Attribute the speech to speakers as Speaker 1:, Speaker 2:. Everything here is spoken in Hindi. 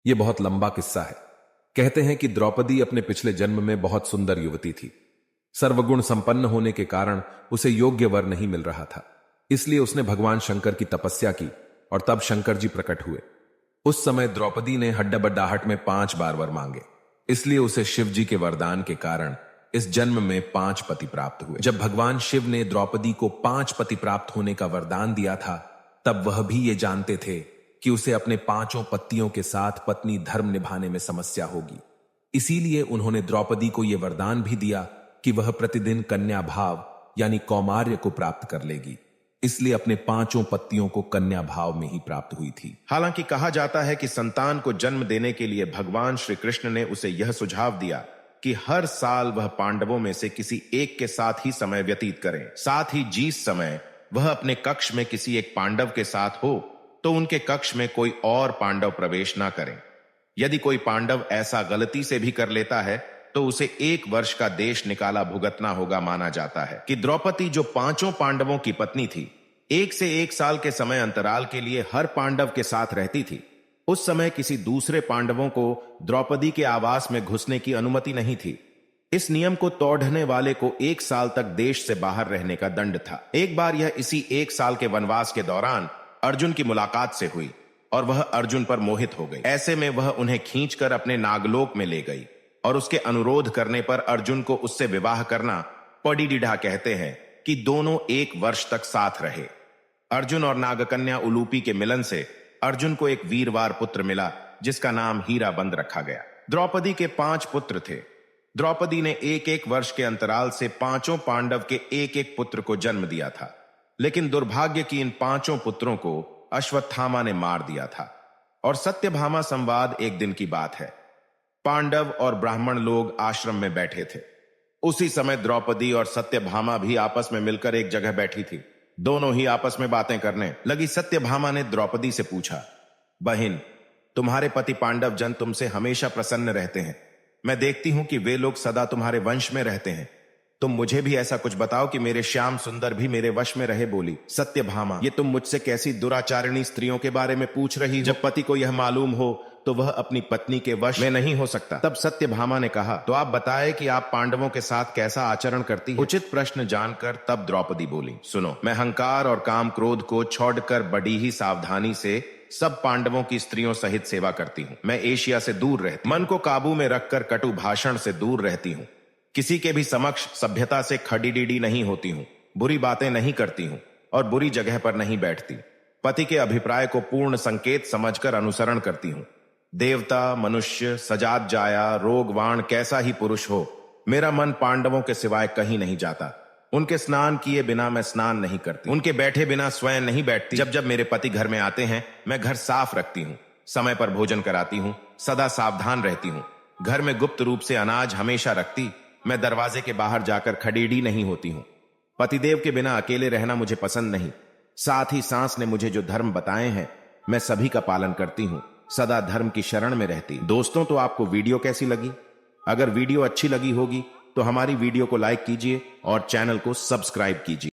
Speaker 1: ये बहुत लंबा किस्सा है। कहते हैं कि द्रौपदी अपने पिछले जन्म में बहुत सुंदर युवती थी। सर्वगुण संपन्न होने के कारण उसे योग्य वर नहीं मिल रहा था। इसलिए उसने भगवान शंकर की तपस्या की और तब शंकर जी प्रकट हुए। उस समय द्रौपदी ने हड्डाबड्डाहट में 5 बार वर मांगे। इसलिए उसे शिव जी के वरदान के कारण इस जन्म में 5 पति प्राप्त हुए। जब भगवान शिव ने द्रौपदी को 5 पति प्राप्त होने का वरदान दिया था, तब वह भी ये जानते थे कि उसे अपने 5 पतियों के साथ पत्नी धर्म निभाने में समस्या होगी। इसीलिए उन्होंने द्रौपदी को यह वरदान भी दिया कि वह प्रतिदिन कन्या भाव यानी कौमार्य को प्राप्त कर लेगी। इसलिए अपने 5 पतियों को कन्या भाव में ही प्राप्त हुई थी।
Speaker 2: हालांकि कहा जाता है कि संतान को जन्म देने के लिए भगवान श्री कृष्ण ने उसे यह सुझाव दिया कि हर साल वह पांडवों में से किसी एक के साथ ही समय व्यतीत करें। साथ ही जिस समय वह अपने कक्ष में किसी एक पांडव के साथ हो तो उनके कक्ष में कोई और पांडव प्रवेश ना करें। यदि कोई पांडव ऐसा गलती से भी कर लेता है तो उसे 1 वर्ष का देश निकाला भुगतना होगा। माना जाता है कि द्रौपदी जो 5 पांडवों की पत्नी थी, 1 से 1 साल के समय अंतराल के लिए हर पांडव के साथ रहती थी। उस समय किसी दूसरे पांडवों को द्रौपदी के आवास में घुसने की अनुमति नहीं थी। इस नियम को तोड़ने वाले को 1 साल तक देश से बाहर रहने का दंड था। एक बार यह इसी 1 साल के वनवास के दौरान अर्जुन की मुलाकात से हुई और वह अर्जुन पर मोहित हो गई। ऐसे में वह उन्हें खींचकर अपने नागलोक में ले गई और उसके अनुरोध करने पर अर्जुन को उससे विवाह करना पड़ीडीढ़ा कहते हैं कि दोनों 1 वर्ष तक साथ रहे। अर्जुन और नागकन्या उलूपी के मिलन से अर्जुन को एक वीरवार पुत्र मिला जिसका नाम हीराबंद रखा गया। द्रौपदी के 5 पुत्र थे। द्रौपदी ने 1-1 वर्ष के अंतराल से 5 पांडव के 1-1 पुत्र को जन्म दिया था, लेकिन दुर्भाग्य की इन 5 पुत्रों को अश्वत्थामा ने मार दिया था। और सत्यभामा संवाद एक दिन की बात है। पांडव और ब्राह्मण लोग आश्रम में बैठे थे। उसी समय द्रौपदी और सत्यभामा भी आपस में मिलकर एक जगह बैठी थी। दोनों ही आपस में बातें करने लगी। सत्यभामा ने द्रौपदी से पूछा, बहन, तुम्हारे पति पांडव जन तुमसे हमेशा प्रसन्न रहते हैं। मैं देखती हूं कि वे लोग सदा तुम्हारे वंश में रहते हैं। तुम मुझे भी ऐसा कुछ बताओ कि मेरे श्याम सुंदर भी मेरे वश में रहे। बोली, सत्यभामा, ये तुम मुझसे कैसी दुराचारिणी स्त्रियों के बारे में पूछ रही हो? जब पति को यह मालूम हो तो वह अपनी पत्नी के वश में नहीं हो सकता। तब सत्यभामा ने कहा, तो आप बताएं कि आप पांडवों के साथ कैसा आचरण करती हैं? उचित प्रश्न जानकर तब द्रौपदी बोली, सुनो, मैं अहंकार और काम क्रोध को छोड़कर बड़ी ही सावधानी से सब पांडवों की स्त्रियों सहित सेवा करती हूँ। मैं एशिया से दूर रहती, मन को काबू में रखकर कटु भाषण से दूर रहती हूँ। किसी के भी समक्ष सभ्यता से खड़ी नहीं होती हूँ, बुरी बातें नहीं करती हूँ और बुरी जगह पर नहीं बैठती। पति के अभिप्राय को पूर्ण संकेत समझकर अनुसरण करती हूँ। देवता, मनुष्य, सजात जाया, रोगवाण कैसा ही पुरुष हो, मेरा मन पांडवों के सिवाय कहीं नहीं जाता। उनके स्नान किए बिना मैं स्नान नहीं करती, उनके बैठे बिना स्वयं नहीं बैठती। जब मेरे पति घर में आते हैं, मैं घर साफ रखती हूँ, समय पर भोजन कराती हूँ, सदा सावधान रहती हूँ। घर में गुप्त रूप से अनाज हमेशा रखती। मैं दरवाजे के बाहर जाकर खड़ीडी नहीं होती हूँ। पतिदेव के बिना अकेले रहना मुझे पसंद नहीं। साथ ही सांस ने मुझे जो धर्म बताए हैं, मैं सभी का पालन करती हूँ। सदा धर्म की शरण में रहती। दोस्तों, तो आपको वीडियो कैसी लगी? अगर वीडियो अच्छी लगी होगी तो हमारी वीडियो को लाइक कीजिए और चैनल को सब्सक्राइब कीजिए।